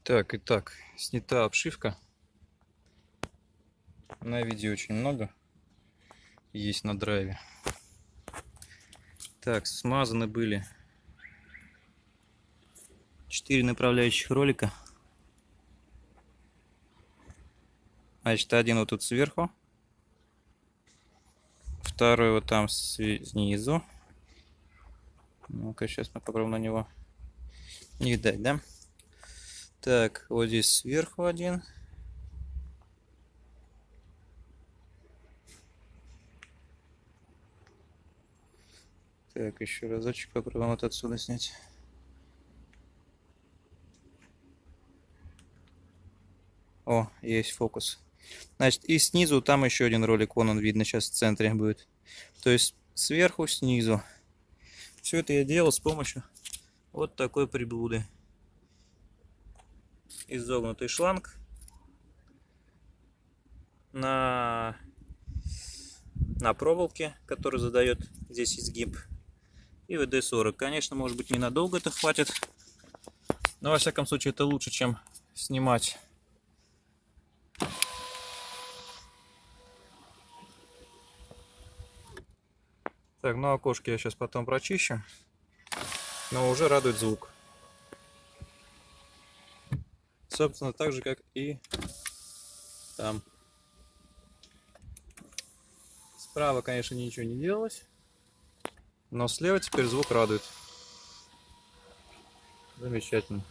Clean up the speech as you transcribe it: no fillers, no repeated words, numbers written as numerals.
Итак, снята обшивка. На видео очень много есть на драйве. Так, смазаны были 4 направляющих ролика. Значит, один вот тут сверху, второй вот там снизу. Ну-ка, сейчас мы попробуем на него. Не видать, да? Так, вот здесь сверху один. Так, еще разочек попробуем вот отсюда снять. О, есть фокус. Значит, и снизу там еще один ролик, вон он видно сейчас в центре будет. То есть сверху, снизу. Все это я делал с помощью вот такой приблуды. Изогнутый шланг на проволоке, который задает здесь изгиб, и ВД-40. Конечно, может быть, ненадолго это хватит, но во всяком случае это лучше, чем снимать. Так, ну окошки я сейчас потом прочищу, но уже радует звук. Собственно, так же, как и там. Справа, конечно, ничего не делалось, но слева теперь звук радует. Замечательно.